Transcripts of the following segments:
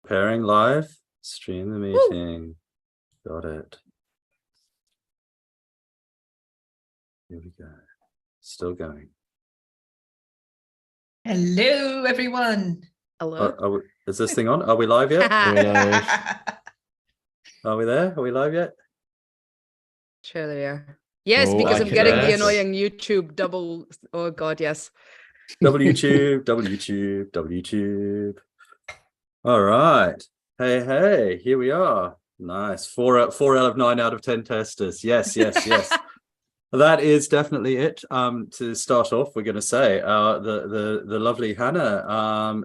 Pairing live, stream the meeting. Woo! Got it. Here we go. Still going. Hello, everyone. Hello. Is this thing on? Are we live yet? Are we live? Are we there? Are we live yet? Sure they are. Yes, Oh, because I I'm getting the guess. annoying YouTube double. Oh God, yes. WTube. All right. Hey, here we are. Nice. 4 out of 9 out of 10 testers. Yes. That is definitely it. To start off, we're going to say the lovely Hannah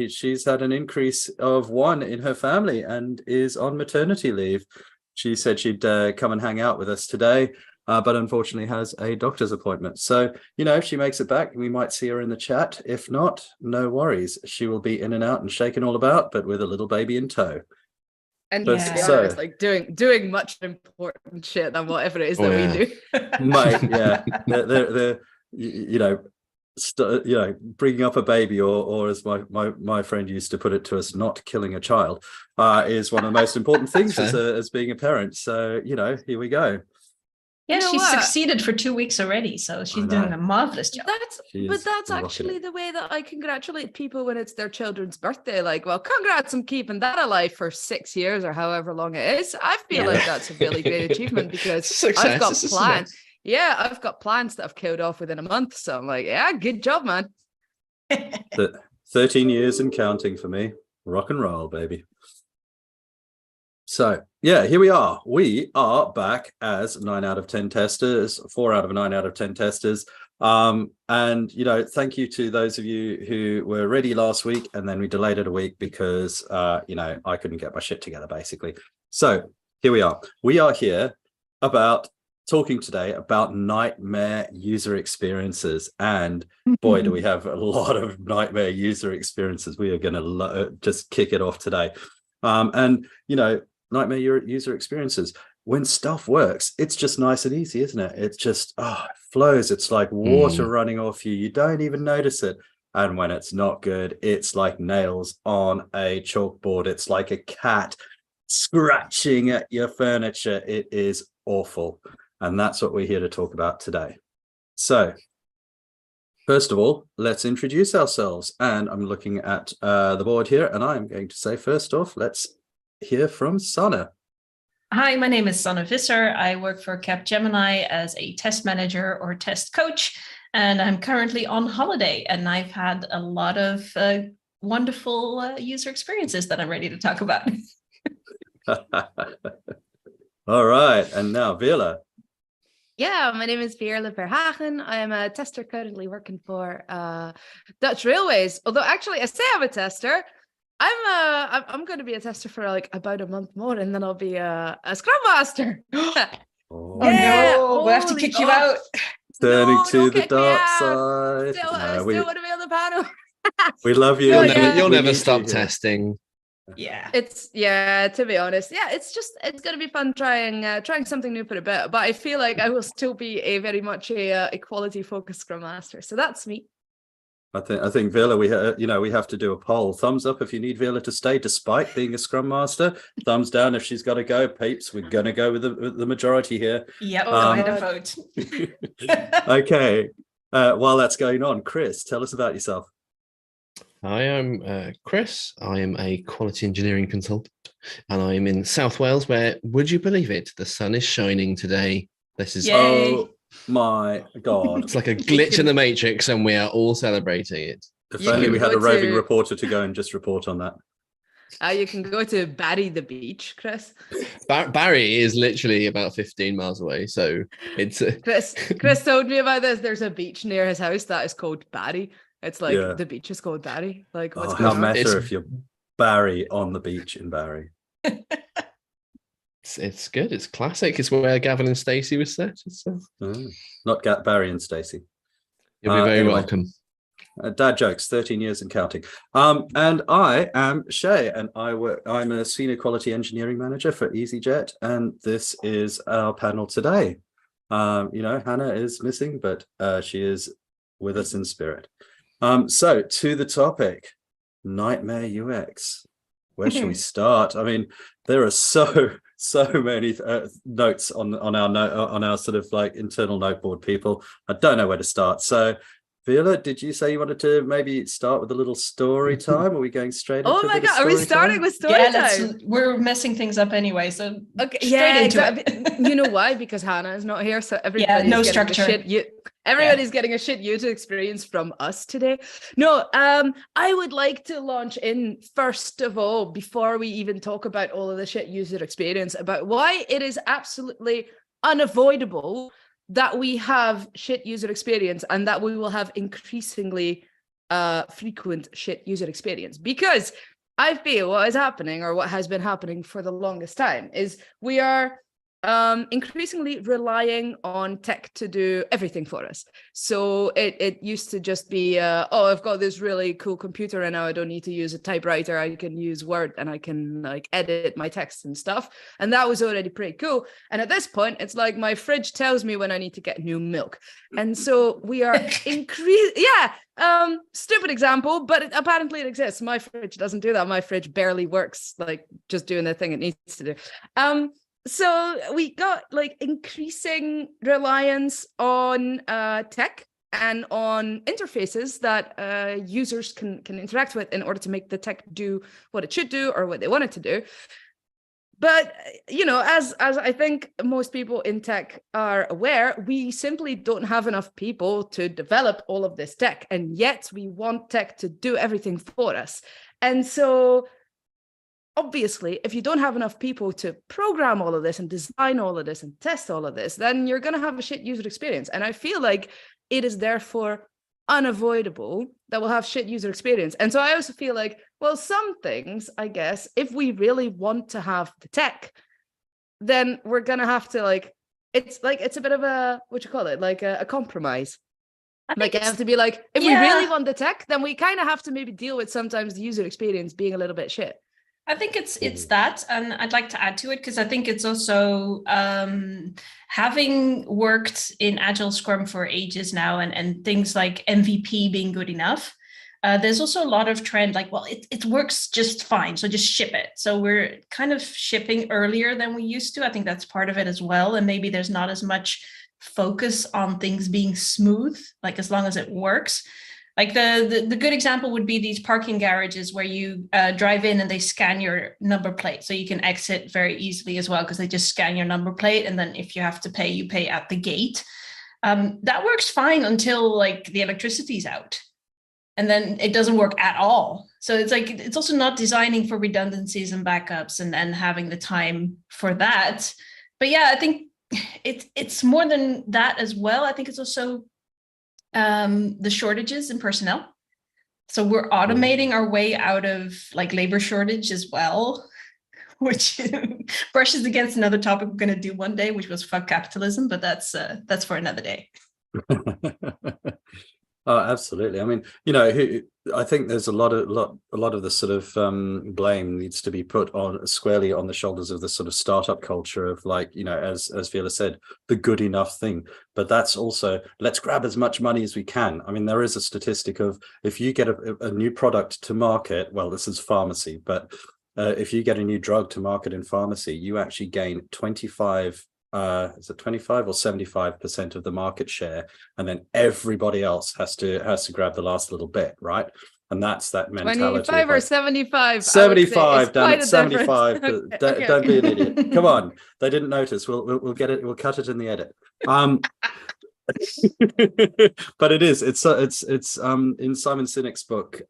she's had an increase of 1 in her family and is on maternity leave. She said she'd come and hang out with us today, but unfortunately has a doctor's appointment. So, if she makes it back, we might see her in the chat. If not, no worries. She will be in and out and shaken all about, but with a little baby in tow. And to be honest, like doing much important shit than whatever it is that we do. Mate, yeah. They're bringing up a baby, or as my friend used to put it to us, not killing a child, is one of the most important things as being a parent. So, here we go. Yeah, she's succeeded for 2 weeks already, so she's doing a marvelous job. That's actually the way that I congratulate people when it's their children's birthday. Like, well, congrats on keeping that alive for 6 years or however long it is. I feel like that's a really great achievement because I've got plans. Yeah, I've got plants that I've killed off within a month. So I'm like, yeah, good job, man. 13 years and counting for me. Rock and roll, baby. So, yeah, here we are. We are back as 9 out of 10 testers, 4 out of 9 out of 10 testers. And, thank you to those of you who were ready last week and then we delayed it a week because, I couldn't get my shit together, basically. So here we are. We are here talking today about nightmare user experiences. And boy, do we have a lot of nightmare user experiences. We are going to just kick it off today. Nightmare user experiences. When stuff works, it's just nice and easy, isn't it? It's just, it flows. It's like water running off you. You don't even notice it. And when it's not good, it's like nails on a chalkboard. It's like a cat scratching at your furniture. It is awful. And that's what we're here to talk about today. So, first of all, let's introduce ourselves. And I'm looking at the board here, and I'm going to say, first off, let's hear from Sanne. Hi, my name is Sanne Visser. I work for Capgemini as a test manager or test coach, and I'm currently on holiday. And I've had a lot of wonderful user experiences that I'm ready to talk about. All right, and now Veerle. Yeah, my name is Veerle Verhagen. I am a tester currently working for Dutch Railways. Although actually, I say I'm a tester. I'm going to be a tester for like about a month more, and then I'll be a Scrum Master. Oh no, we'll have to kick you out. Turning to the dark side. I still want to be on the panel. We love you. You'll never stop testing. Yeah, to be honest, it's going to be fun trying something new for a bit. But I feel like I will still be a very much a quality focused Scrum Master. So that's me. I think Veerle, we have to do a poll. Thumbs up if you need Veerle to stay despite being a Scrum Master. Thumbs down if she's got to go. Peeps, we're going to go with the majority here. Yep, go ahead and vote. Okay. While that's going on, Chris, tell us about yourself. Hi, I'm Chris. I am a quality engineering consultant, and I'm in South Wales, where, would you believe it, the sun is shining today. This is Oh my God. It's like a glitch in the matrix, and we are all celebrating it. If only we had a roving reporter to go and just report on that. You can go to Barry the beach, Chris. Barry is literally about 15 miles away, so it's Chris told me about this. There's a beach near his house that is called Barry. It's like the beach is called Barry. Like, what's going on? How meta if you're Barry on the beach in Barry. It's good. It's classic. It's where Gavin and Stacey was set. Not Barry and Stacey. You'll be very welcome. Dad jokes, 13 years and counting. And I am Shey, and I'm a senior quality engineering manager for EasyJet, and this is our panel today. Hannah is missing, but she is with us in spirit. So to the topic, nightmare UX. where should we start? I mean, there are so many notes on our sort of like internal noteboard, people. I don't know where to start. So Viola, did you say you wanted to maybe start with a little story time? Are we going straight into Oh my God, are we starting with story time? We're messing things up anyway, so okay, straight into it. You know why? Because Hannah is not here, so everybody's no getting structure. Everybody's getting a shit user experience from us today. No, I would like to launch in, first of all, before we even talk about all of the shit user experience, about why it is absolutely unavoidable that we have shit user experience and that we will have increasingly frequent shit user experience. Because I feel what is happening, or what has been happening for the longest time, is we are increasingly relying on tech to do everything for us. So it used to just be, oh, I've got this really cool computer and now I don't need to use a typewriter. I can use Word and I can like edit my text and stuff. And that was already pretty cool. And at this point, it's like my fridge tells me when I need to get new milk. And so we are stupid example, but apparently it exists. My fridge doesn't do that. My fridge barely works, like just doing the thing it needs to do. So we got like increasing reliance on tech and on interfaces that users can interact with in order to make the tech do what it should do or what they want it to do. But, you know, as I think most people in tech are aware, we simply don't have enough people to develop all of this tech. And yet we want tech to do everything for us. And so obviously, if you don't have enough people to program all of this and design all of this and test all of this, then you're going to have a shit user experience. And I feel like it is therefore unavoidable that we'll have shit user experience. And so I also feel like, well, some things, I guess, if we really want to have the tech, then we're going to have to it's a bit of a, what you call it, like a compromise. Like it have to be like, if we really want the tech, then we kind of have to maybe deal with sometimes the user experience being a little bit shit. I think it's that, and I'd like to add to it because I think it's also having worked in Agile Scrum for ages now, and things like MVP being good enough. There's also a lot of trend like, well, it works just fine, so just ship it. So we're kind of shipping earlier than we used to. I think that's part of it as well, and maybe there's not as much focus on things being smooth, like as long as it works. Like the good example would be these parking garages where you drive in and they scan your number plate. So you can exit very easily as well because they just scan your number plate. And then if you have to pay, you pay at the gate. That works fine until like the electricity's out. And then it doesn't work at all. So it's like, it's also not designing for redundancies and backups and having the time for that. But yeah, I think it's more than that as well. I think it's also the shortages in personnel. So we're automating our way out of like labor shortage as well, which brushes against another topic we're going to do one day, which was fuck capitalism, but that's for another day. Oh, absolutely. I mean, you know, I think there's a lot of the sort of blame needs to be put on squarely on the shoulders of the sort of startup culture of like, you know, as Viola said, the good enough thing. But that's also, let's grab as much money as we can. I mean, there is a statistic of if you get a new product to market, well, this is pharmacy, but if you get a new drug to market in pharmacy, you actually gain 25 or 75% of the market share, and then everybody else has to grab the last little bit, right? And that's that mentality. 25 or 75? 75, damn it, 75. Okay, Don't be an idiot. Come on, they didn't notice. We'll get it. We'll cut it in the edit. But it's in Simon Sinek's book,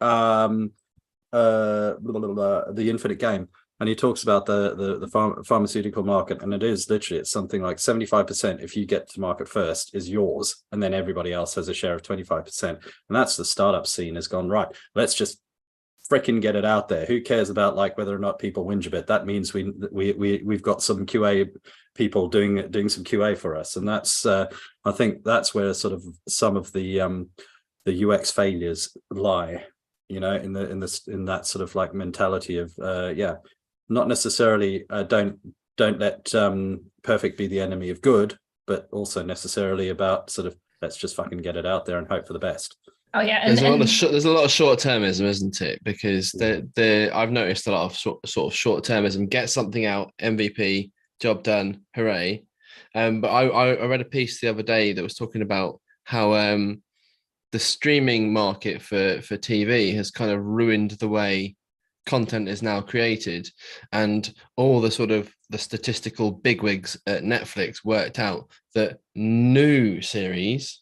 The Infinite Game. And he talks about the pharmaceutical market, and it is literally, it's something like 75% if you get to market first is yours, and then everybody else has a share of 25%. And that's the startup scene has gone, right, let's just freaking get it out there. Who cares about like whether or not people whinge a bit? That means we've got some QA people doing some QA for us, and that's I think that's where sort of some of the UX failures lie, you know, in that sort of like mentality of not necessarily don't let perfect be the enemy of good, but also necessarily about sort of let's just fucking get it out there and hope for the best. Oh yeah, there's a lot of short-termism, isn't it? Because I've noticed a lot of sort of short-termism. Get something out, MVP, job done, hooray. But I read a piece the other day that was talking about how the streaming market for TV has kind of ruined the way content is now created, and all the sort of the statistical bigwigs at Netflix worked out that new series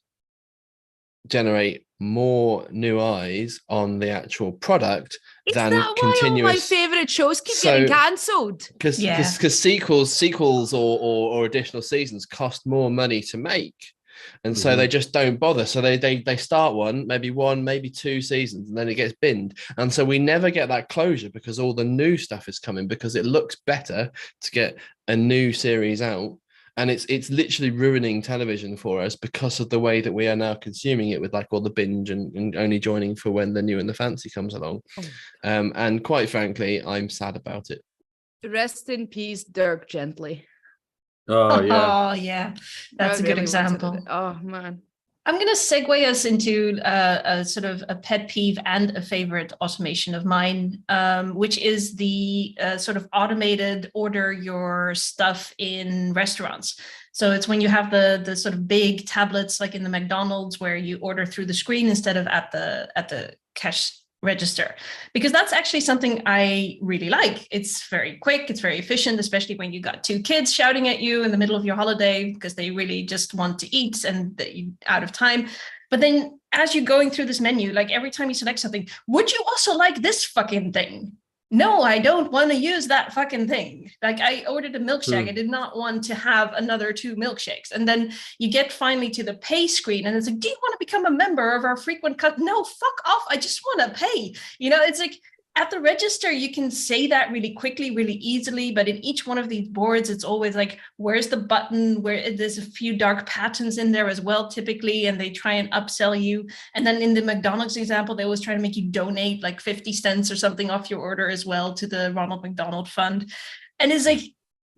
generate more new eyes on the actual product than continuous. Why all my favorite shows keep getting cancelled? Because sequels or additional seasons cost more money to make, and so they just don't bother. So they start maybe two seasons, and then it gets binned, and so we never get that closure because all the new stuff is coming, because it looks better to get a new series out. And it's literally ruining television for us because of the way that we are now consuming it, with like all the binge and only joining for when the new and the fancy comes along. And quite frankly, I'm sad about it. Rest in peace, Dirk Gently. Oh yeah. Oh yeah, that's a good example. Oh man. I'm going to segue us into a sort of a pet peeve and a favorite automation of mine, which is the sort of automated order your stuff in restaurants. So it's when you have the sort of big tablets like in the McDonald's where you order through the screen instead of at the cash register, because that's actually something I really like. It's very quick, it's very efficient, especially when you got two kids shouting at you in the middle of your holiday because they really just want to eat and you're out of time. But then as you're going through this menu, like every time you select something, would you also like this fucking thing? No, I don't want to use that fucking thing. Like I ordered a milkshake. I did not want to have another 2 milkshakes. And then you get finally to the pay screen and it's like, do you want to become a member of our frequent cut? No, fuck off. I just want to pay. You know, it's like at the register, you can say that really quickly, really easily. But in each one of these boards, it's always like, where's the button? Where there's a few dark patterns in there as well, typically, and they try and upsell you. And then in the McDonald's example, they always try to make you donate like 50 cents or something off your order as well to the Ronald McDonald Fund. And it's like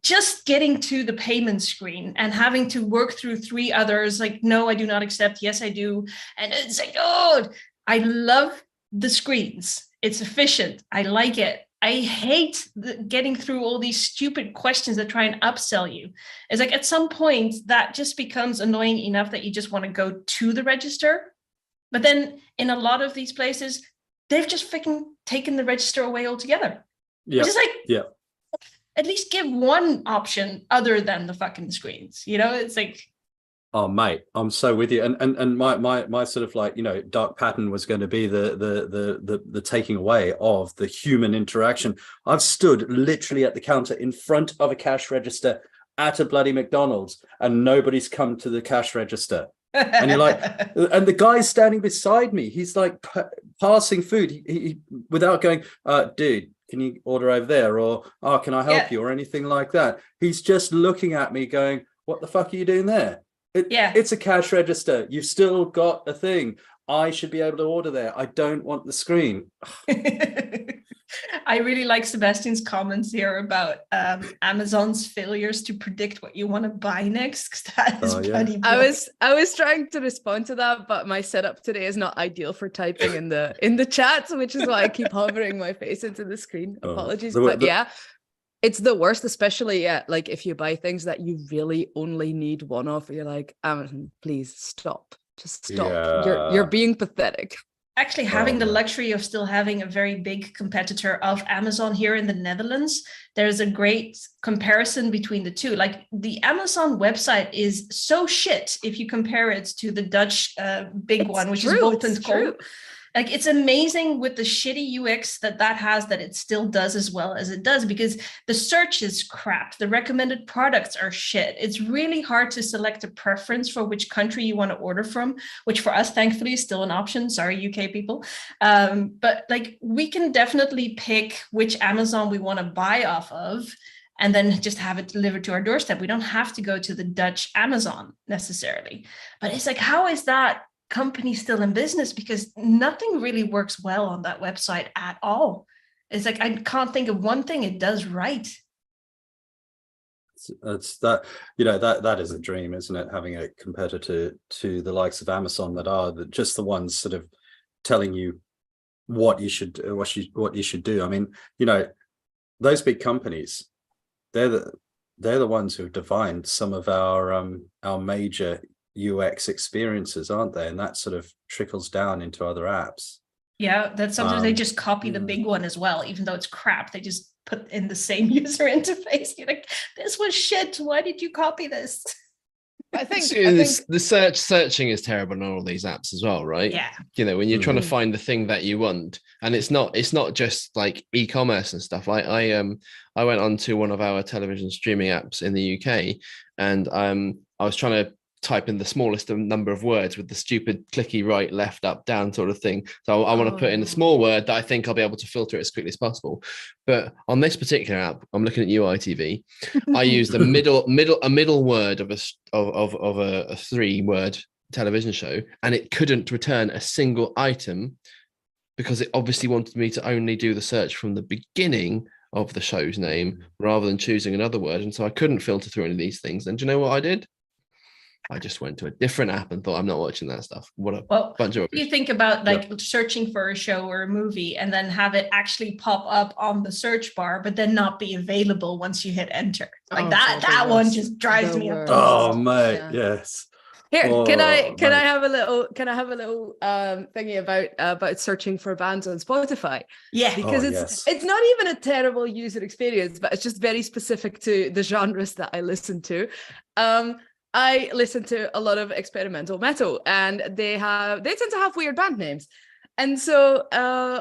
just getting to the payment screen and having to work through 3 others, like, no, I do not accept. Yes, I do. And it's like, oh, I love the screens. It's efficient. I like it. I hate getting through all these stupid questions that try and upsell you. It's like at some point that just becomes annoying enough that you just want to go to the register. But then in a lot of these places, they've just freaking taken the register away altogether. Yeah. Just like, at least give one option other than the fucking screens. You know, it's like, oh mate, I'm so with you. And my sort of like, you know, dark pattern was going to be the taking away of the human interaction. I've stood literally at the counter in front of a cash register at a bloody McDonald's and nobody's come to the cash register. And you're like, and the guy's standing beside me, he's like passing food, he without going, dude, can you order over there? Or, oh, can I help you? Or anything like that. He's just looking at me going, what the fuck are you doing there? It's a cash register. You've still got a thing. I should be able to order there. I don't want the screen. I really like Sebastian's comments here about Amazon's failures to predict what you want to buy next, because that is bloody brilliant. I was trying to respond to that, but my setup today is not ideal for typing in the chat, which is why I keep hovering my face into the screen. Apologies. It's the worst, especially like if you buy things that you really only need one of, you're like, Amazon, please stop. Just stop. You're being pathetic. Actually, having the luxury of still having a very big competitor of Amazon here in the Netherlands, there's a great comparison between the two. Like the Amazon website is so shit if you compare it to the Dutch big one, which is bol.com. Like it's amazing with the shitty UX that has, that it still does as well as it does, because the search is crap. The recommended products are shit. It's really hard to select a preference for which country you want to order from, which for us, thankfully, is still an option. Sorry, UK people. But like we can definitely pick which Amazon we want to buy off of and then just have it delivered to our doorstep. We don't have to go to the Dutch Amazon necessarily. But it's like, how is that company still in business? Because nothing really works well on that website at all. It's like I can't think of one thing it does right. It's that, you know, that is a dream, isn't it? Having a competitor to the likes of Amazon that are just the ones sort of, telling you what you should do. I mean, those big companies, they're the ones who have defined some of our major UX experiences, aren't they? And that sort of trickles down into other apps. Yeah, that sometimes they just copy the big one as well, even though it's crap. They just put in the same user interface. You're like, this was shit. Why did you copy this? I think the searching is terrible on all these apps as well, right? Yeah. When you're trying to find the thing that you want, and it's not just like e-commerce and stuff. I went on to one of our television streaming apps in the UK, and I was trying to type in the smallest number of words with the stupid clicky right, left, up, down sort of thing. So I want to put in a small word that I think I'll be able to filter it as quickly as possible. But on this particular app, I'm looking at UITV. I used a middle word of a 3-word television show, and it couldn't return a single item because it obviously wanted me to only do the search from the beginning of the show's name rather than choosing another word. And so I couldn't filter through any of these things. And do you know what I did? I just went to a different app and thought, I'm not watching that stuff. What a bunch of rubbish. You think about searching for a show or a movie and then have it actually pop up on the search bar, but then not be available once you hit enter. Like that one just drives me up. Oh, mate, yes. Here, can I have a little thingy about searching for bands on Spotify? Yeah, because it's not even a terrible user experience, but it's just very specific to the genres that I listen to. I listen to a lot of experimental metal, and they tend to have weird band names. And so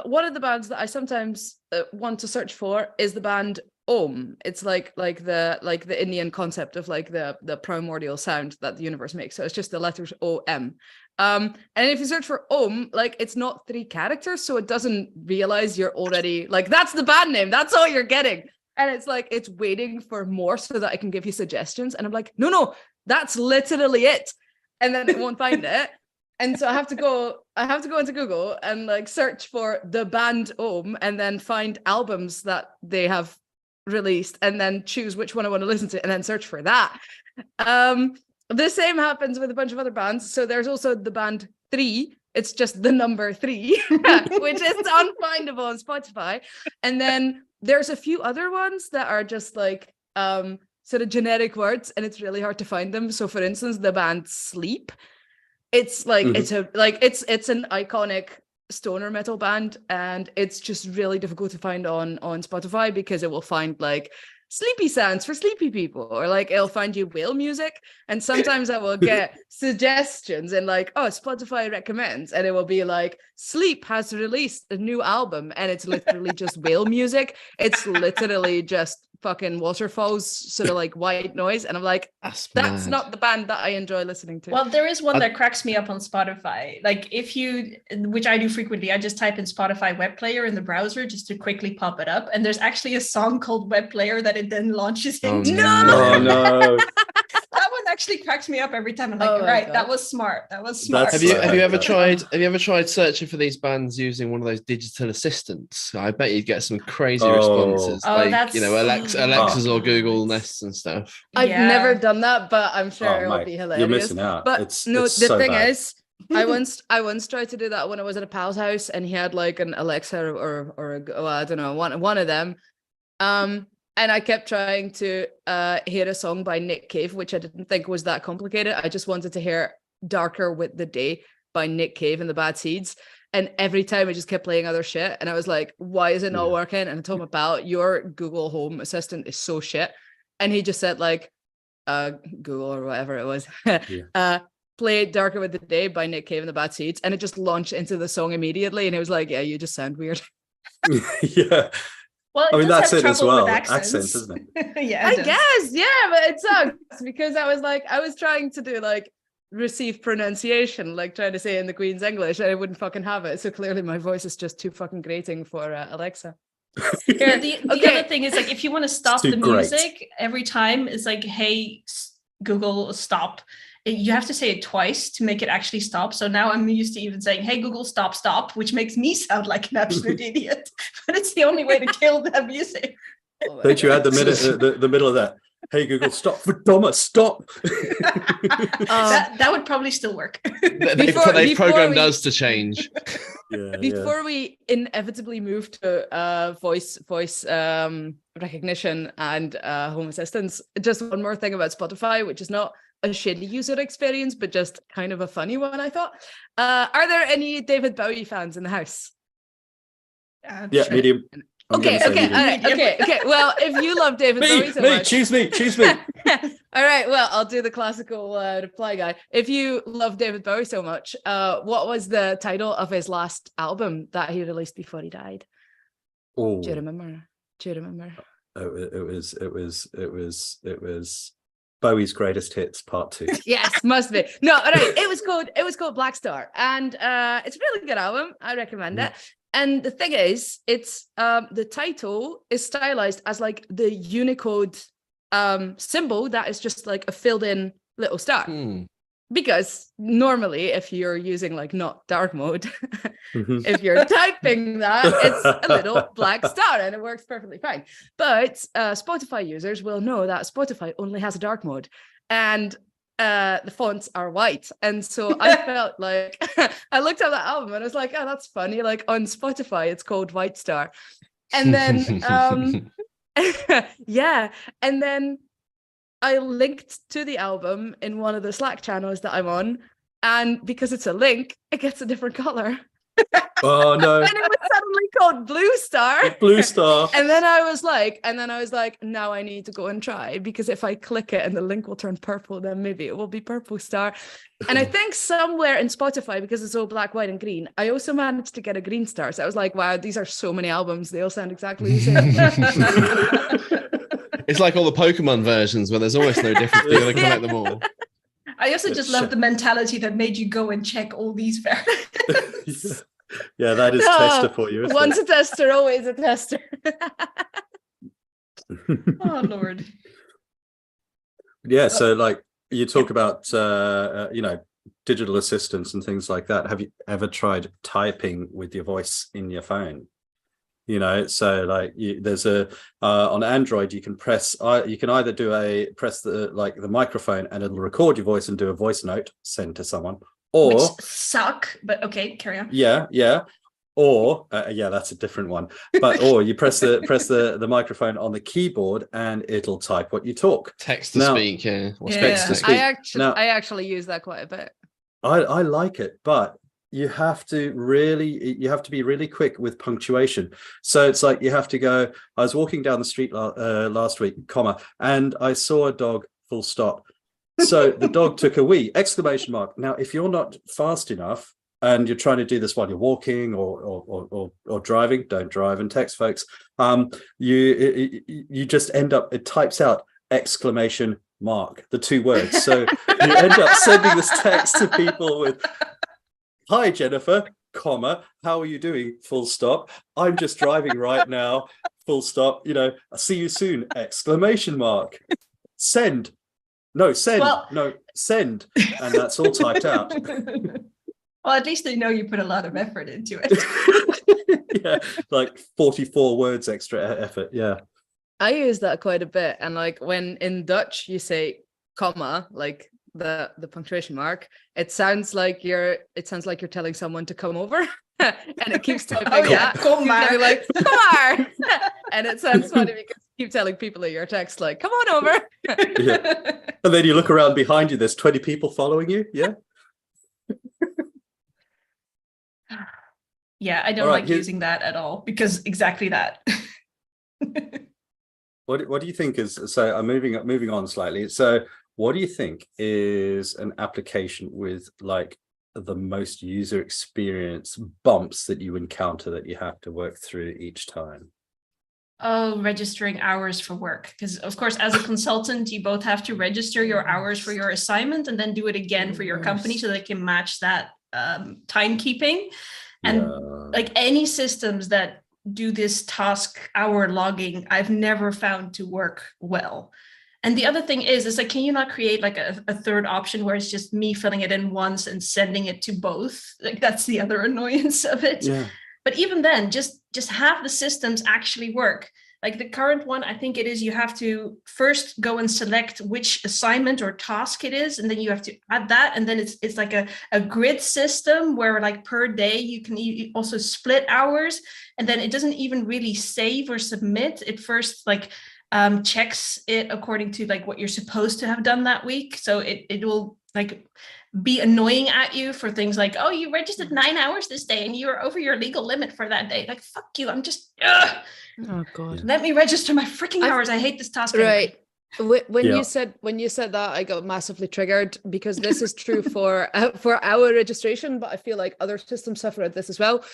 one of the bands that I sometimes want to search for is the band Om. It's like the Indian concept of like the primordial sound that the universe makes. So it's just the letters OM. And if you search for Om, like it's not 3 characters, so it doesn't realize you're already like, that's the band name. That's all you're getting. And it's like, it's waiting for more so that I can give you suggestions. And I'm like, no, that's literally it. And then it won't find it. And so I have to go into Google and like search for the band Om and then find albums that they have released and then choose which one I want to listen to and then search for that. The same happens with a bunch of other bands. So there's also the band 3. It's just the number 3, which is unfindable on Spotify. And then there's a few other ones that are just like sort of generic words, and it's really hard to find them. So for instance, the band Sleep, it's like it's an iconic stoner metal band, and it's just really difficult to find on Spotify because it will find like sleepy sounds for sleepy people, or like it'll find you whale music. And sometimes I will get suggestions and like, oh, Spotify recommends, and it will be like Sleep has released a new album, and it's literally just whale music. It's literally just fucking waterfalls, sort of like white noise, and I'm like, that's not the band that I enjoy listening to. Well, there is one that cracks me up on Spotify. Like which I do frequently, I just type in Spotify web player in the browser just to quickly pop it up, and there's actually a song called Web Player that it then launches into. No. That one actually cracks me up every time. I'm like, God. That was smart. Have you ever tried searching for these bands using one of those digital assistants? I bet you'd get some crazy responses, Alexa's or Google Nests and stuff. I've never done that, but I'm sure it'll be hilarious. You're missing out. But the thing is, I once tried to do that when I was at a pal's house, and he had like an Alexa or I don't know, one of them. And I kept trying to hear a song by Nick Cave, which I didn't think was that complicated. I just wanted to hear Darker with the Day by Nick Cave and the Bad Seeds. And every time I just kept playing other shit. And I was like, why is it not working? And I told my pal, your Google Home Assistant is so shit. And he just said like, Google or whatever it was, play Darker with the Day by Nick Cave and the Bad Seeds. And it just launched into the song immediately. And it was like, yeah, you just sound weird. Yeah. Well, I mean, that's it as well. Accents, isn't it? Yeah, I guess, but it sucks because I was trying to do like receive pronunciation, like trying to say in the Queen's English, and I wouldn't fucking have it. So clearly my voice is just too fucking grating for Alexa. Yeah, the other thing is like, if you want to stop the music every time, it's like, hey, Google, stop. You have to say it twice to make it actually stop. So now I'm used to even saying, hey, Google, stop, which makes me sound like an absolute idiot. But it's the only way to kill that music. Don't you add the middle of that? Hey Google, stop for Doma, stop. That would probably still work. They've programmed us to change. Before we inevitably move to voice recognition and home assistance, just one more thing about Spotify, which is not a shitty user experience, but just kind of a funny one, I thought. Are there any David Bowie fans in the house? Yeah, Sure. medium. Okay. Well, if you love David Bowie so much, choose me. all right. Well, I'll do the classical reply guy. If you love David Bowie so much, what was the title of his last album that he released before he died? Oh, Do you remember? It was Bowie's Greatest Hits Part 2. Yes, must be. No, all right. It was called Black Star, and it's a really good album. I recommend it. And the thing is, it's the title is stylized as like the Unicode symbol that is just like a filled in little star. Because normally if you're using like not dark mode, if you're typing that, it's a little black star and it works perfectly fine. But Spotify users will know that Spotify only has a dark mode. And the fonts are white, and so I felt like I looked at that album and I was like, oh, that's funny, like on Spotify it's called White Star. And then and then I linked to the album in one of the Slack channels that I'm on, and because it's a link, it gets a different color. Oh no. And it was suddenly called Blue Star. Blue Star. And then I was like, now I need to go and try, because if I click it and the link will turn purple, then maybe it will be Purple Star. And I think somewhere in Spotify, because it's all black, white, and green, I also managed to get a green star. So I was like, wow, these are so many albums. They all sound exactly the same. It's like all the Pokemon versions where there's almost no difference. You're going to collect them all. I also just love the mentality that made you go and check all these variants. Yeah, that is tester for you. Once a tester, always a tester. Oh Lord. Yeah, so like you talk about digital assistants and things like that. Have you ever tried typing with your voice in your phone? So like there's on Android you can either press the microphone and it'll record your voice and do a voice note send to someone, or which suck, but okay, carry on. Yeah. Or that's a different one. Or you press the microphone on the keyboard and it'll type what you talk. Text to speak, yeah. Text to speak. I actually use that quite a bit. I like it, but you have to be really quick with punctuation. So it's like you have to go, I was walking down the street last week, and I saw a dog, full stop. So the dog took a wee, exclamation mark. Now, if you're not fast enough and you're trying to do this while you're walking or driving, don't drive and text, folks. You just end up, it types out exclamation mark, the two words. So you end up sending this text to people with, hi, Jennifer, how are you doing? Full stop. I'm just driving right now. Full stop. I'll see you soon. Exclamation mark. Send. No, send. Well, no, send. And that's all typed out. Well, at least they know you put a lot of effort into it. Yeah, like 44 words extra effort. Yeah. I use that quite a bit. And like when in Dutch you say comma, like the punctuation mark, it sounds like you're telling someone to come over. And it keeps typing kom maar. Like, come on. And it sounds funny because you keep telling people in your text like, come on over. Yeah. And then you look around behind you, there's 20 people following you. Yeah. Yeah, I don't like using that at all, because exactly that. What do you think is, so I'm moving on slightly. So what do you think is an application with like the most user experience bumps that you encounter that you have to work through each time? Oh, registering hours for work. Because of course, as a consultant, you both have to register your hours for your assignment and then do it again for your company so they can match that timekeeping. And like any systems that do this task hour logging, I've never found to work well. And the other thing is like, can you not create like a third option where it's just me filling it in once and sending it to both? Like that's the other annoyance of it. Yeah. But even then, just have the systems actually work. Like the current one, I think it is you have to first go and select which assignment or task it is, and then you have to add that. And then it's like a grid system where like per day you can also split hours, and then it doesn't even really save or submit. It first like checks it according to like what you're supposed to have done that week. So it will like be annoying at you for things like, oh, you registered 9 hours this day and you're over your legal limit for that day. Like, fuck you. I'm just, oh god, let me register my freaking hours. I hate this task. Right. Anyway. When you said that, I got massively triggered, because this is true for our registration, but I feel like other systems suffer at this as well.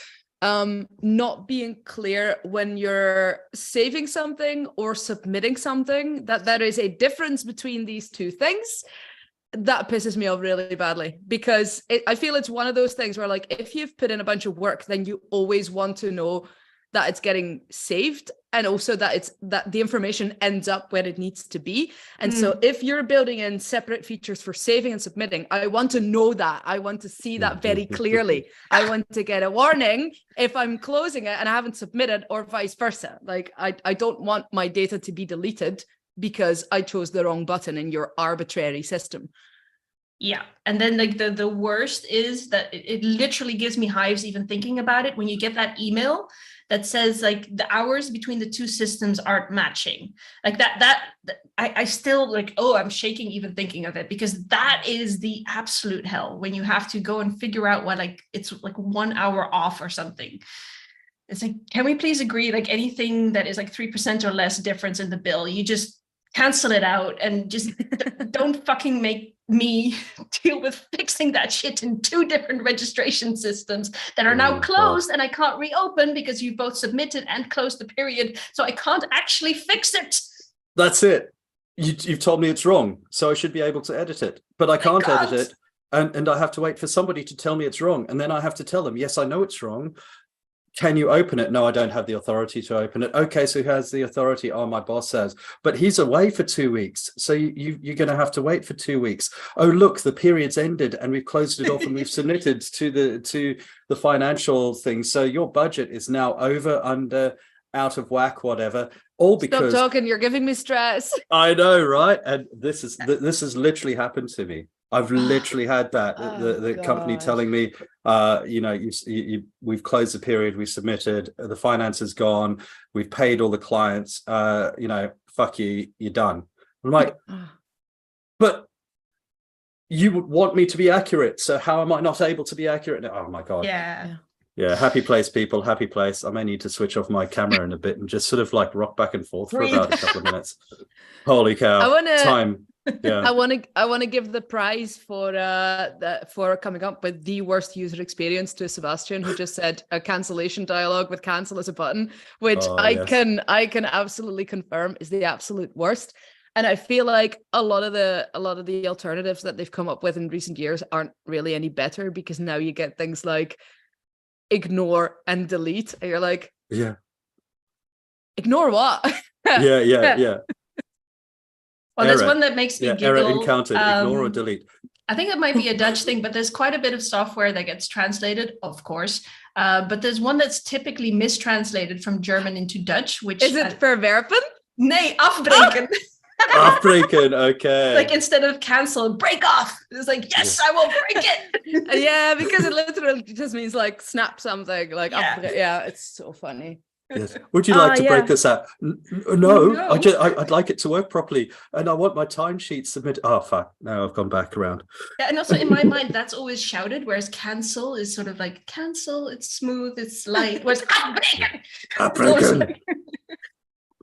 Not being clear when you're saving something or submitting something, that there is a difference between these two things. That pisses me off really badly, because I feel it's one of those things where like if you've put in a bunch of work, then you always want to know that it's getting saved, and also that the information ends up where it needs to be. And so if you're building in separate features for saving and submitting, I want to know that. I want to see that very clearly. I want to get a warning if I'm closing it and I haven't submitted, or vice versa. Like I don't want my data to be deleted because I chose the wrong button in your arbitrary system. Yeah. And then like the worst is that it literally gives me hives even thinking about it when you get that email that says like the hours between the two systems aren't matching. Like that I still like, oh, I'm shaking even thinking of it, because that is the absolute hell when you have to go and figure out what, like, it's like 1 hour off or something. It's like, can we please agree, like anything that is like 3% or less difference in the bill, you just cancel it out and just don't fucking make me deal with fixing that shit in 2 different registration systems that are now closed and I can't reopen because you both submitted and closed the period. So I can't actually fix it. That's it. You've told me it's wrong, so I should be able to edit it, but I can't edit it. And I have to wait for somebody to tell me it's wrong. And then I have to tell them, yes, I know it's wrong. Can you open it? No, I don't have the authority to open it. Okay, so who has the authority? Oh, my boss says, but he's away for 2 weeks. So you're going to have to wait for 2 weeks. Oh, look, the period's ended and we've closed it off and we've submitted to the financial thing. So your budget is now over, under, out of whack, whatever. All because stop talking. You're giving me stress. I know, right? And this has literally happened to me. I've literally had that. The company telling me, we've closed the period, we've submitted, the finance is gone, we've paid all the clients, fuck you, you're done. I'm like, but you would want me to be accurate, so how am I not able to be accurate? Oh my God. Yeah, happy place, people, happy place. I may need to switch off my camera in a bit and just sort of like rock back and forth for about a couple of minutes. Holy cow. Time. Yeah. I want to give the prize for coming up with the worst user experience to Sebastian, who just said a cancellation dialogue with cancel as a button, which I can absolutely confirm is the absolute worst. And I feel like a lot of the alternatives that they've come up with in recent years aren't really any better, because now you get things like ignore and delete, and you're like, ignore what? yeah. Well, there's one that makes me giggle. Error encountered, ignore or delete. I think it might be a Dutch thing, but there's quite a bit of software that gets translated, of course. But there's one that's typically mistranslated from German into Dutch, which is it verwerpen? Nee, afbreken. Afbreken, okay. Like instead of cancel, break off. It's like, yes, I will break it. Yeah, because it literally just means like snap something. Like, it's so funny. Yes. Would you like to break this out? No. I'd like it to work properly, and I want my timesheet submitted. Oh fuck! Now I've gone back around. Yeah, and also in my mind, that's always shouted, whereas cancel is sort of like cancel. It's smooth, it's light. Whereas afbreken.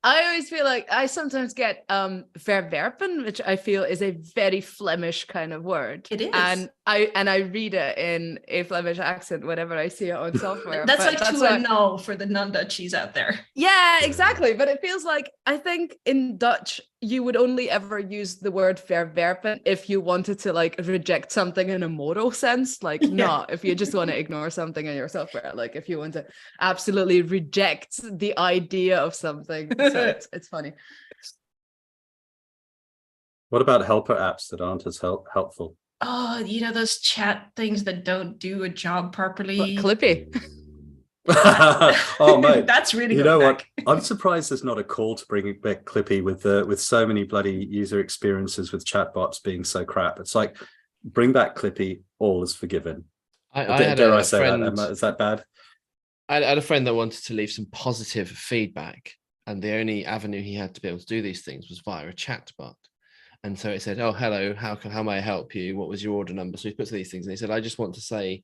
I always feel like I sometimes get verwerpen, which I feel is a very Flemish kind of word. It is. And I read it in a Flemish accent whenever I see it on software. That's like to a no for the non-Dutchies out there. Yeah, exactly. But it feels like, I think in Dutch, you would only ever use the word verwerpen if you wanted to like reject something in a moral sense, like not if you just want to ignore something in your software, like if you want to absolutely reject the idea of something. So it's funny. What about helper apps that aren't as helpful? Oh, those chat things that don't do a job properly. Clippy. Oh mate, That's really you going know back. what? I'm surprised there's not a call to bring it back Clippy with so many bloody user experiences with chatbots being so crap. It's like, bring back Clippy, all is forgiven. I had Dare I a say friend. that, Emma? Is that bad? I had a friend that wanted to leave some positive feedback, and the only avenue he had to be able to do these things was via a chatbot. And so it said, "Oh, hello, how may I help you? What was your order number?" So he puts these things, and he said, "I just want to say,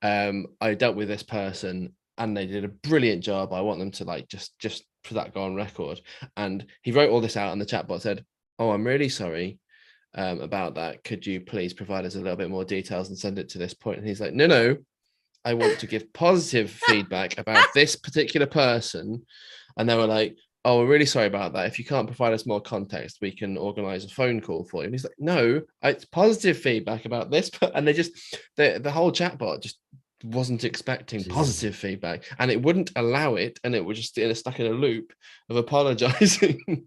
I dealt with this person, and they did a brilliant job. I want them to like just for that go on record." And he wrote all this out, and the chatbot said, "Oh, I'm really sorry about that. Could you please provide us a little bit more details and send it to this point?" And he's like, "No, I want to give positive feedback about this particular person." And they were like, "Oh, we're really sorry about that. If you can't provide us more context, we can organize a phone call for you." And he's like, "No, it's positive feedback about this." And they just, the whole chatbot just wasn't expecting positive feedback, and it wouldn't allow it. And it was just stuck in a loop of apologizing.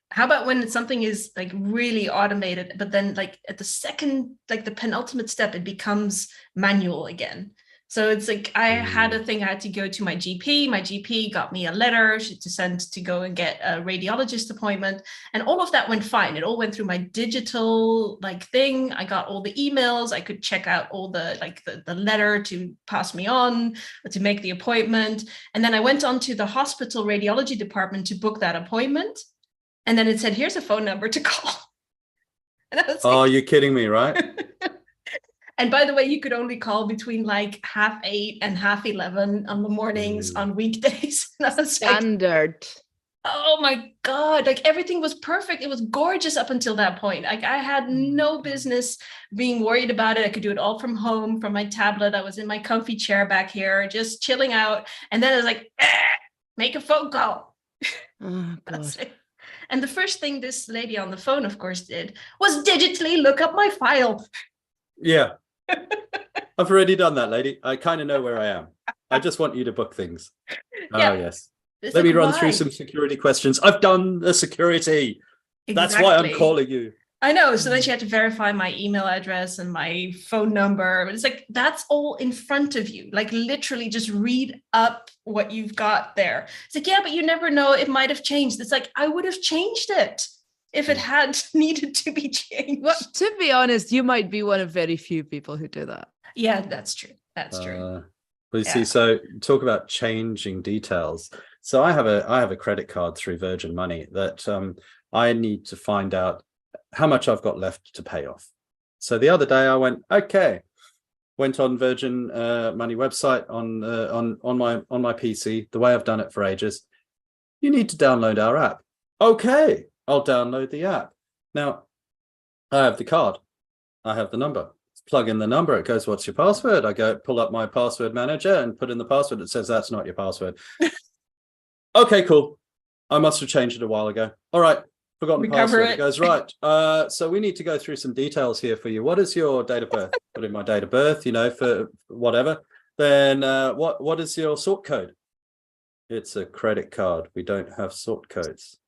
How about when something is like really automated, but then like at the second, like the penultimate step, it becomes manual again. So it's like I had a thing I had to go to my GP. My GP got me a letter to send to go and get a radiologist appointment. And all of that went fine. It all went through my digital like thing. I got all the emails. I could check out all the like the letter to pass me on to make the appointment. And then I went on to the hospital radiology department to book that appointment. And then it said, "Here's a phone number to call." And I was Oh, you're kidding me, right? And by the way, you could only call between like 8:30 and 11:30 on the mornings on weekdays. And I was standard. Like, oh my God, like everything was perfect. It was gorgeous up until that point. Like I had no business being worried about it. I could do it all from home, from my tablet. I was in my comfy chair back here, just chilling out. And then I was like, make a phone call. Oh, God. And the first thing this lady on the phone, of course, did was digitally look up my file. Yeah. I've already done that, lady. I kind of know where I am. I just want you to book things. Yeah. Oh, yes. It's Let like, me run why? through some security questions. I've done the security. Exactly. That's why I'm calling you. I know. So then she had to verify my email address and my phone number. It's like, that's all in front of you. Like literally just read up what you've got there. It's like, yeah, but you never know. It might have changed. It's like, I would have changed it if it had needed to be changed. Well, to be honest, you might be one of very few people who do that. Yeah, that's true. That's true. Well, you see, so talk about changing details. So I have a credit card through Virgin Money that I need to find out how much I've got left to pay off. So the other day I went on Virgin Money website on my PC, the way I've done it for ages. You need to download our app. Okay, I'll download the app. Now I have the card. I have the number. Plug in the number. It goes, "What's your password?" I go pull up my password manager and put in the password. It says, "That's not your password." Okay, cool. I must have changed it a while ago. All right. Forgotten password. It goes, "Right. So we need to go through some details here for you. What is your date of birth?" Put in my date of birth, for whatever. Then what is your sort code? It's a credit card. We don't have sort codes.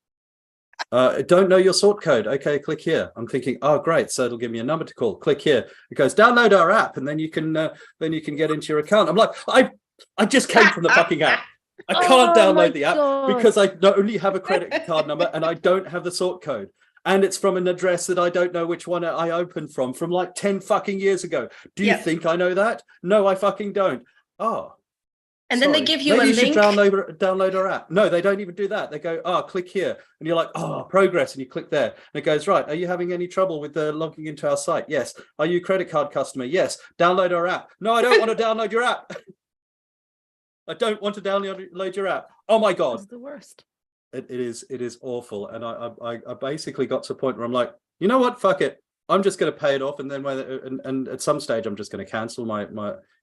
Don't know your sort code. Okay, click here. I'm thinking, oh great, so it'll give me a number to call. Click here. It goes, "Download our app, and then you can get into your account." I'm like, I just came from the fucking app. I can't download the app because I not only have a credit card number and I don't have the sort code. And it's from an address that I don't know which one I opened from like 10 fucking years ago. Do you think I know that? No, I fucking don't. Oh. And then they give you Maybe a link. You should download our app. No, they don't even do that. They go, click here. And you're like, progress. And you click there. And it goes, "Right, are you having any trouble with logging into our site?" Yes. "Are you a credit card customer?" Yes. "Download our app." No, I don't want to download your app. I don't want to download your app. Oh my God. It's the worst. It is awful. And I basically got to a point where I'm like, you know what? Fuck it. I'm just going to pay it off. And then and at some stage, I'm just going to cancel my,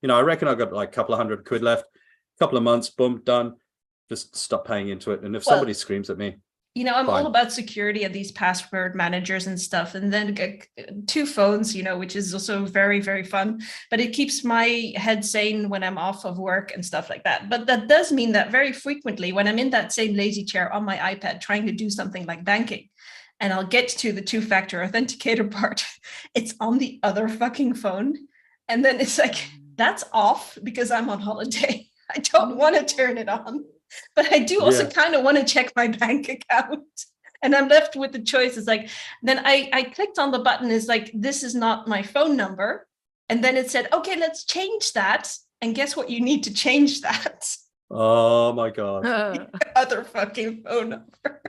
I reckon I've got like a couple of $100 left, couple of months, boom, done. Just stop paying into it. And if somebody screams at me, I'm all about security and these password managers and stuff. And then 2 phones, which is also very, very fun, but it keeps my head sane when I'm off of work and stuff like that. But that does mean that very frequently when I'm in that same lazy chair on my iPad, trying to do something like banking, and I'll get to the 2-factor authenticator part, it's on the other fucking phone. And then it's like, that's off because I'm on holiday. I don't want to turn it on, but I do also kind of want to check my bank account. And I'm left with the choice. It's like, then I clicked on the button. It's like, this is not my phone number. And then it said, okay, let's change that. And guess what? You need to change that. Oh my God. Other fucking phone number.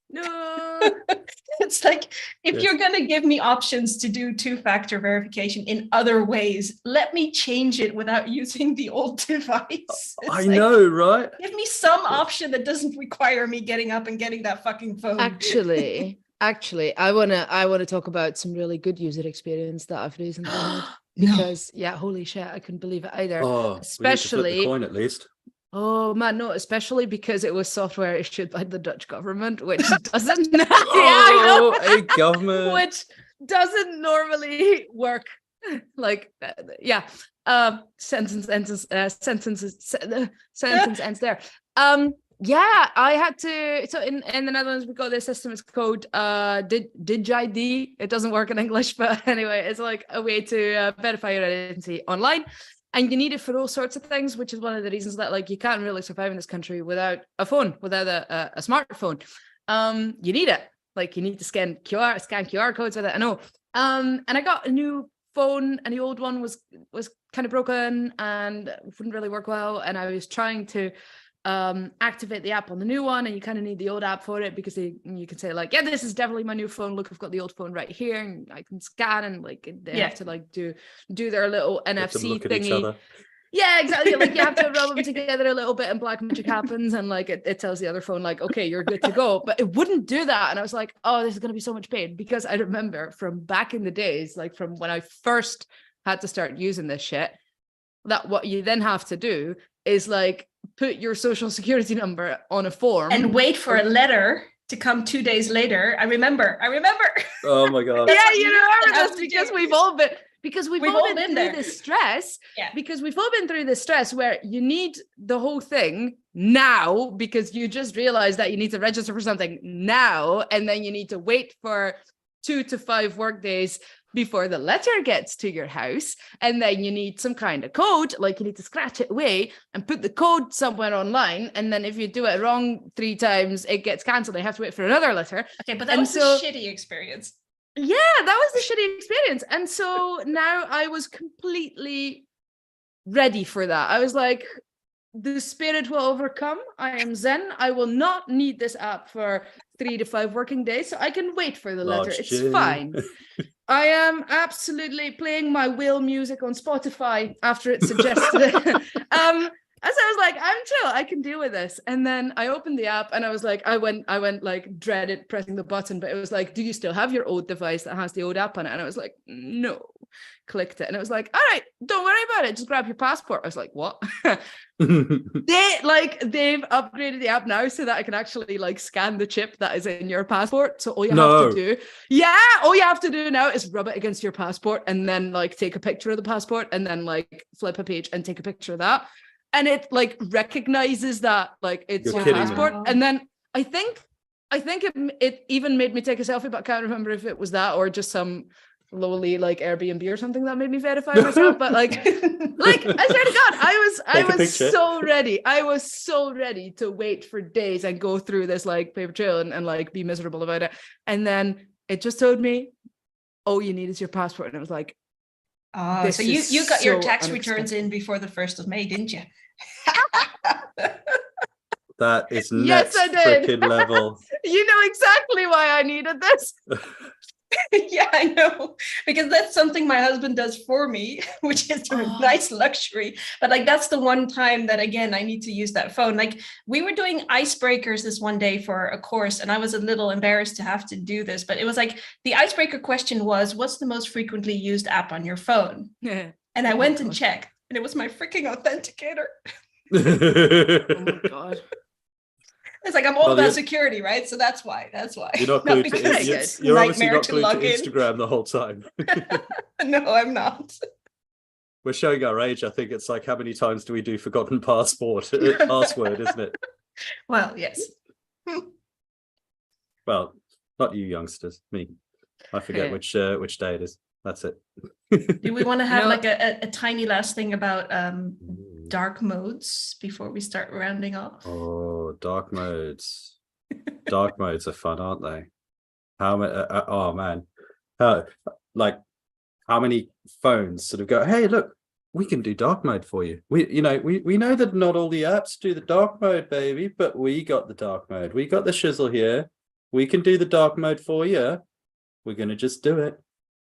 No. It's like, if you're going to give me options to do two-factor verification in other ways, let me change it without using the old device. I know, right? Give me some option that doesn't require me getting up and getting that fucking phone. Actually, I wanna talk about some really good user experience that I've recently had. Because holy shit, I couldn't believe it either. Oh, especially we need to flip the coin at least. Oh man, no, especially because it was software issued by the Dutch government, which doesn't a government which doesn't normally work. Like sentence ends there. I had to. So in the Netherlands, we got this system. It's called DigID. It doesn't work in English, but anyway, it's like a way to verify your identity online. And you need it for all sorts of things, which is one of the reasons that like you can't really survive in this country without a phone, without a smartphone. You need it. Like you need to scan QR codes with it. I know. And I got a new phone, and the old one was kind of broken and wouldn't really work well. And I was trying to activate the app on the new one, and you kind of need the old app for it because you can say like, yeah, this is definitely my new phone. Look, I've got the old phone right here, and I can scan, and like they have to like do their little NFC thingy. Yeah, exactly. Like you have to rub them together a little bit, and black magic happens, and like it tells the other phone like, okay, you're good to go. But it wouldn't do that, and I was like, oh, this is gonna be so much pain, because I remember from back in the days, like from when I first had to start using this shit, that what you then have to do is like put your social security number on a form and wait for a letter to come 2 days later. I remember. Oh my God. Yeah, you remember this because we've all been through there. this stress. Yeah. Because we've all been through this stress where you need the whole thing now because you just realized that you need to register for something now, and then you need to wait for 2 to 5 work days before the letter gets to your house, and then you need some kind of code, like you need to scratch it away and put the code somewhere online, and then if you do it wrong 3 times, it gets cancelled. They have to wait for another letter. Okay, but that was a shitty experience. Yeah, that was the shitty experience. And so now I was completely ready for that. I was like, the spirit will overcome. I am Zen. I will not need this app for 3 to 5 working days, so I can wait for the letter. It's fine. I am absolutely playing my whale music on Spotify after it suggested it. So I was like, I'm chill, I can deal with this. And then I opened the app, and I was like, I went like dreaded pressing the button, but it was like, do you still have your old device that has the old app on it? And I was like, no. Clicked it, and it was like, all right, don't worry about it, just grab your passport. I was like, what? They've upgraded the app now so that I can actually like scan the chip that is in your passport. So all you have to do now is rub it against your passport, and then like take a picture of the passport, and then like flip a page and take a picture of that, and it like recognizes that like it's your passport. And then I think it even made me take a selfie, but I can't remember if it was that or just some lowly like Airbnb or something that made me verify myself. But like I swear to God, I was so ready. I was so ready to wait for days and go through this like paper trail and like be miserable about it. And then it just told me, all you need is your passport. And I was like, so you got your tax returns in before the 1st of May, didn't you? That is next freaking level. You know exactly why I needed this. Yeah, I know, because that's something my husband does for me, which is a nice luxury. But like, that's the one time that, again, I need to use that phone. Like, we were doing icebreakers this one day for a course, and I was a little embarrassed to have to do this, but it was like, the icebreaker question was, what's the most frequently used app on your phone? Yeah. And I went and checked, and it was my freaking authenticator. Oh my God. It's like, I'm all about security, right? So that's why. You're not glued to you're obviously not glued to Instagram the whole time. No, I'm not. We're showing our age. I think it's like, how many times do we do forgotten password, isn't it? Well, yes. Well, not you youngsters, me. I forget which day it is. That's it. Do we want to have like a tiny last thing about dark modes before we start rounding off? Oh, dark modes. Dark modes are fun, aren't they? How many? Oh man, like how many phones sort of go, hey, look, we can do dark mode for you. We know that not all the apps do the dark mode, baby, but we got the dark mode. We got the shizzle here. We can do the dark mode for you. We're gonna just do it.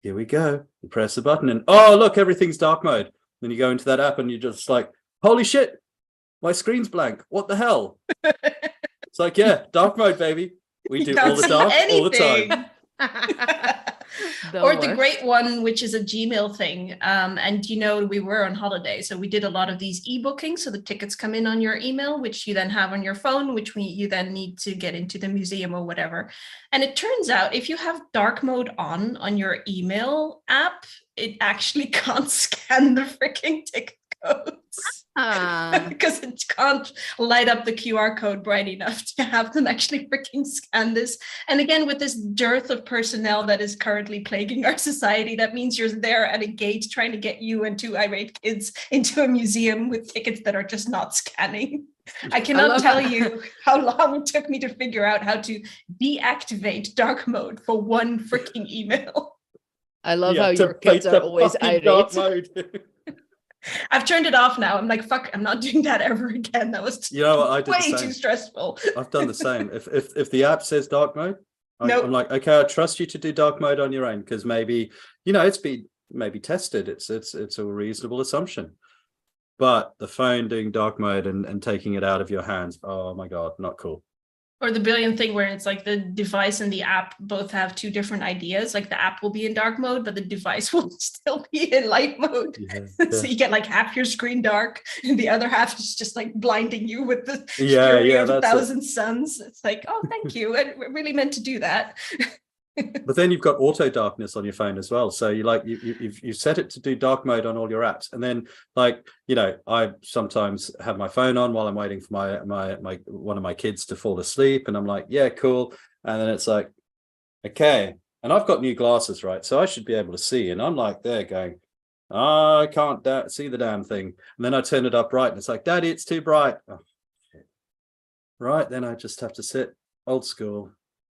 Here we go. You press the button and oh look, everything's dark mode. Then you go into that app and you're just like, holy shit, my screen's blank. What the hell? It's like, yeah, dark mode, baby. We do all the dark all the time. Or the great one, which is a Gmail thing. And we were on holiday, so we did a lot of these e-bookings. So the tickets come in on your email, which you then have on your phone, which you then need to get into the museum or whatever. And it turns out if you have dark mode on your email app, it actually can't scan the freaking ticket codes. Because it can't light up the QR code bright enough to have them actually freaking scan this. And again, with this dearth of personnel that is currently plaguing our society, that means you're there at a gate trying to get you and two irate kids into a museum with tickets that are just not scanning. I cannot tell you how long it took me to figure out how to deactivate dark mode for one freaking email. I love how your kids are always irate. I've turned it off now. I'm like, fuck, I'm not doing that ever again. That was I did way too stressful. I've done the same. If the app says dark mode, I'm like, okay, I trust you to do dark mode on your own because maybe, it's been maybe tested. It's a reasonable assumption. But the phone doing dark mode and taking it out of your hands, oh my God, not cool. Or the brilliant thing where it's like the device and the app both have two different ideas. Like the app will be in dark mode, but the device will still be in light mode. Yeah. So you get like half your screen dark and the other half is just like blinding you with the fury of 1,000 suns. It's like, oh, thank you. I really meant to do that. But then you've got auto darkness on your phone as well. So you set it to do dark mode on all your apps, and then I sometimes have my phone on while I'm waiting for my one of my kids to fall asleep, and I'm like, yeah, cool. And then it's like, okay, and I've got new glasses, right? So I should be able to see, and I'm like there going, oh, I can't see the damn thing. And then I turn it up bright, and it's like, Daddy, it's too bright. Oh, shit. Right, then I just have to sit old school,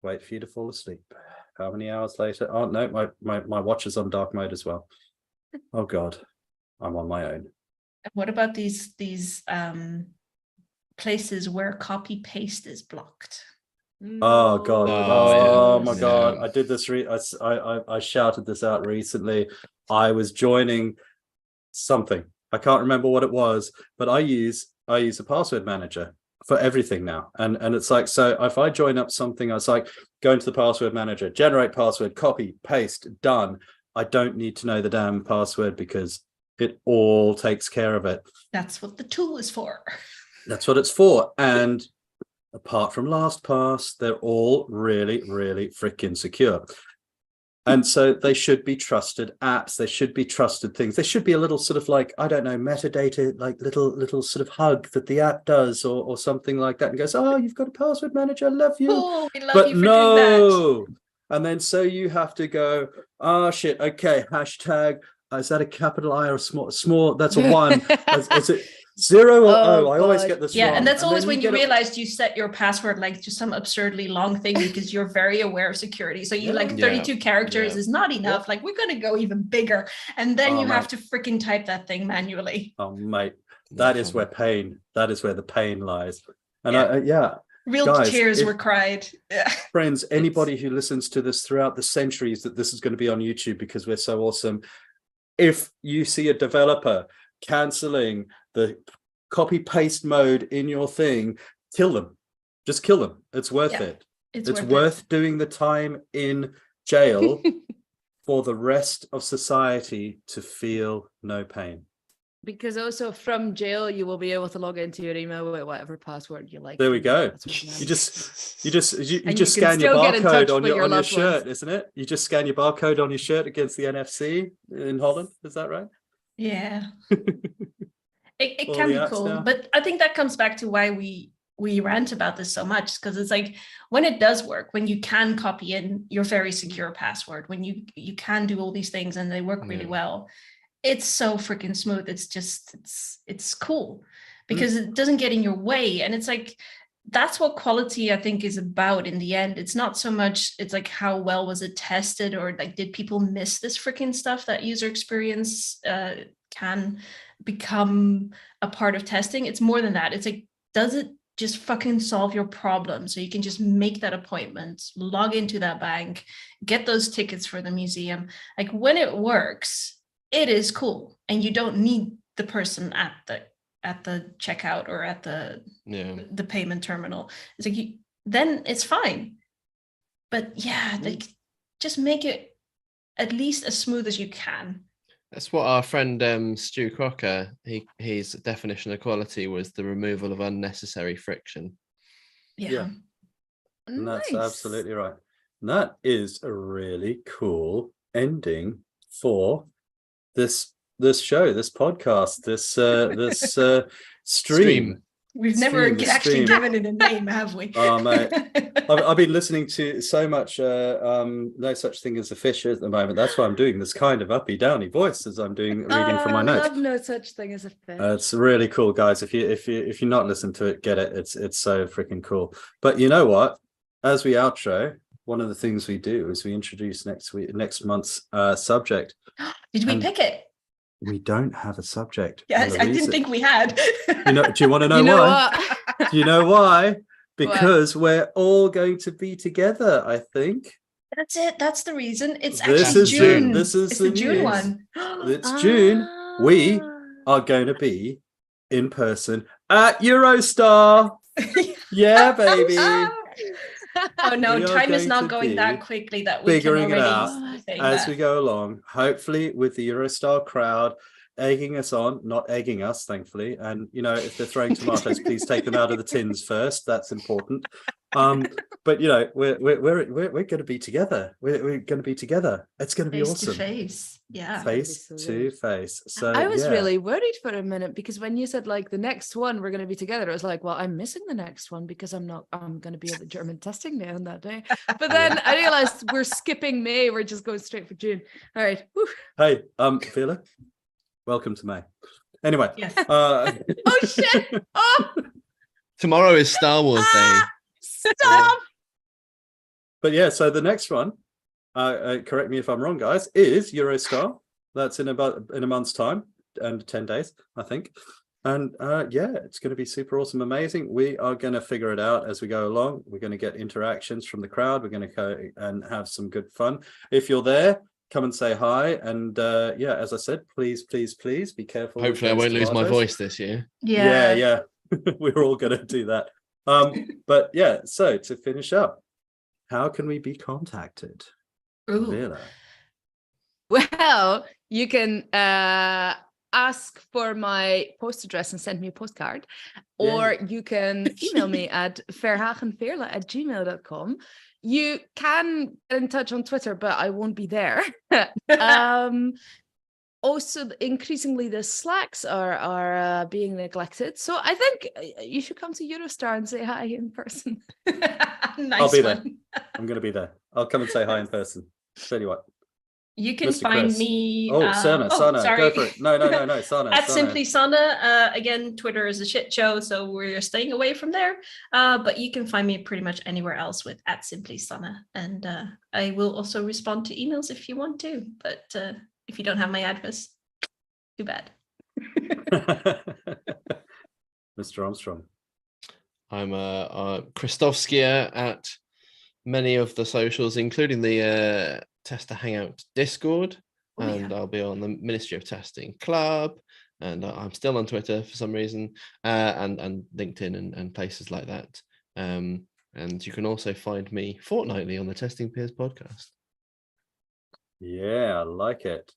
wait for you to fall asleep. How many hours later? Oh no, my watch is on dark mode as well. Oh God, I'm on my own. What about these places where copy paste is blocked? Oh God! Oh my God! I did this. I shouted this out recently. I was joining something. I can't remember what it was, but I use a password manager for everything now, and it's like, so if I join up something, I was like, go into the password manager, generate password, copy, paste, done. I don't need to know the damn password because it all takes care of it. That's what the tool is for. That's what it's for. And apart from LastPass, they're all really, really freaking secure. And so they should be trusted apps. They should be trusted things. They should be a little sort of like, I don't know, metadata, like little sort of hug that the app does or something like that and goes, oh, you've got a password manager. I love you. Oh, we love you for doing that. And then so you have to go, oh, shit. Okay. Hashtag. Is that a capital I or a small? That's a 1. Is it 0 or O? I always get this wrong. Yeah, and that's always when you realized you set your password like to some absurdly long thing because you're very aware of security. So you 32 characters is not enough. Like, we're going to go even bigger. And then you have to freaking type that thing manually. Oh, mate, that is where the pain lies. And real guys, tears were cried. Friends, anybody who listens to this throughout the centuries that this is going to be on YouTube because we're so awesome. If you see a developer canceling the copy paste mode in your thing, kill them. Just kill them. It's worth it. It's worth doing the time in jail for the rest of society to feel no pain. Because also from jail, you will be able to log into your email with whatever password you like. There we go. You just scan your barcode on your shirt, isn't it? You just scan your barcode on your shirt against the NFC in Holland. Is that right? Yeah. It can be cool, but I think that comes back to why we we rant about this so much, because it's like when it does work, when you can copy in your very secure password, when you can do all these things and they work really well, it's so freaking smooth. It's just it's cool because it doesn't get in your way. And it's like that's what quality I think is about in the end. It's not so much it's like how well was it tested, or like did people miss this freaking stuff that user experience can become a part of testing. It's more than that. It's like, does it just fucking solve your problem so you can just make that appointment, log into that bank, get those tickets for the museum? Like when it works, it is cool, and you don't need the person at the checkout or at the payment terminal. It's like then it's fine. But yeah, like just make it at least as smooth as you can. That's what our friend Stu Crocker, his definition of quality was the removal of unnecessary friction. Yeah. And that's absolutely right. And that is a really cool ending for this show, this podcast, this stream. We've never actually given it a name, have we? Oh, mate. I've been listening to so much No Such Thing as a Fish at the moment. That's why I'm doing this kind of uppy downy voice as I'm reading from my notes. I love No Such Thing as a Fish. It's really cool, guys. If you're not listening to it, get it. It's so freaking cool. But you know what? As we outro, one of the things we do is we introduce next month's subject. Did we pick it? We don't have a subject. Yes, I didn't think we had. Do you want to know why? Do you know why? Because we're all going to be together, I think. That's it. That's the reason. It's June. This is the June one. It's June. We are going to be in person at Eurostar. Yeah, baby. Oh no, time is not going that quickly that we figuring can it already out as we go along, hopefully with the Eurostar crowd egging us on, not egging us, thankfully. And if they're throwing tomatoes, please take them out of the tins first. That's important. But we're going to be together. We're going to be together. It's going to be awesome. Face to face, yeah. Face to face. So I was really worried for a minute, because when you said like the next one we're going to be together, I was like, well, I'm missing the next one because I'm going to be at the German testing day on that day. But then I realized we're skipping May. We're just going straight for June. All right. Whew. Hey, Fila, welcome to May. Anyway. Yes. Oh shit! Oh, tomorrow is Star Wars Day. Stop! But yeah, so the next one, correct me if I'm wrong, guys, is Eurostar. That's in a month's time and 10 days, I think. And it's going to be super awesome, amazing. We are going to figure it out as we go along. We're going to get interactions from the crowd. We're going to go and have some good fun. If you're there, come and say hi. And as I said, please be careful. Hopefully I won't lose my voice this year. Yeah. We're all going to do that. But yeah, so to finish up, how can we be contacted? Really? Well, you can ask for my post address and send me a postcard, or you can email me at verhagenveerle@gmail.com. You can get in touch on Twitter, but I won't be there. Also, increasingly the Slacks are being neglected. So I think you should come to Eurostar and say hi in person. Nice. I'll be there. I'm going to be there. I'll come and say hi in person. Tell you what. You can Mr. find Chris. me. Sanne, sorry. go for it. No, Sanne. At Simply Sanne. Again, Twitter is a shit show, so we're staying away from there. But you can find me pretty much anywhere else with at Simply Sanne. And I will also respond to emails if you want to. But if you don't have my address, too bad. Mr. Armstrong. I'm Christofskia at many of the socials, including the Tester Hangout Discord, and I'll be on the Ministry of Testing Club, and I'm still on Twitter for some reason, and LinkedIn and places like that. And you can also find me fortnightly on the Testing Peers podcast. Yeah, I like it.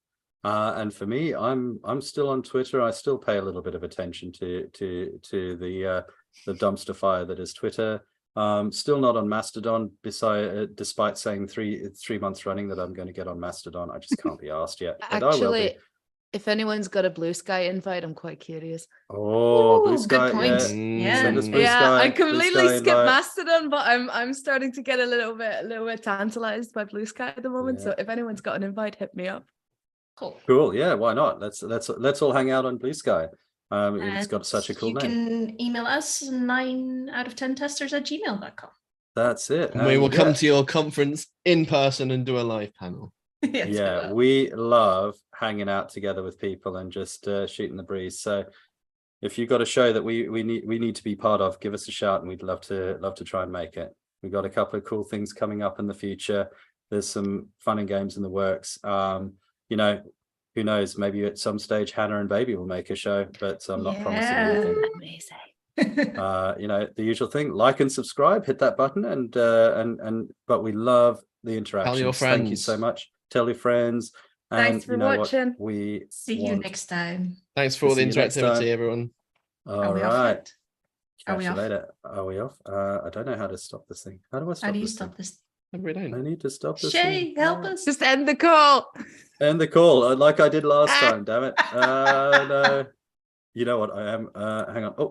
And for me, I'm still on Twitter. I still pay a little bit of attention to the dumpster fire that is Twitter. Still not on Mastodon, despite saying three months running that I'm going to get on Mastodon. I just can't be asked yet. But actually, If anyone's got a Blue Sky invite, I'm quite curious. Oh, Blue Ooh, Sky. good point. Yeah. Send us Yeah. Blue Yeah, Sky, I Blue completely Sky skipped invite. Mastodon, but I'm starting to get a little bit tantalized by Blue Sky at the moment. Yeah. So if anyone's got an invite, hit me up. Cool. Yeah, why not? Let's all hang out on Blue Sky. It's got such a cool you name. can email us 9out of 10testers@gmail.com. That's it. And we will come yeah. to your conference in person and do a live panel. Yes, we Yeah, will. we love hanging out together with people and just shooting the breeze. So if you've got a show that we need to be part of, give us a shout, and we'd love to try and make it. We've got a couple of cool things coming up in the future. There's some fun and games in the works. You know, who knows? Maybe at some stage Hannah and Baby will make a show, but I'm not promising anything. Amazing. You know, the usual thing: like and subscribe, hit that button, and but we love the interactions. Tell your friends. Thank you so much. Tell your friends. And Thanks for you know watching. What? We See you next time. Thanks for all the See you next interactivity, time. everyone. All we off right. yet? Are we Catch you off? later. Are we off? I don't know how to stop this thing. How do I stop How do you this stop thing? this? We don't. I need to stop this Shey, thing. help us. Just end the call. End the call like I did last time. Damn it. No. You know what I am? Hang on. Oh.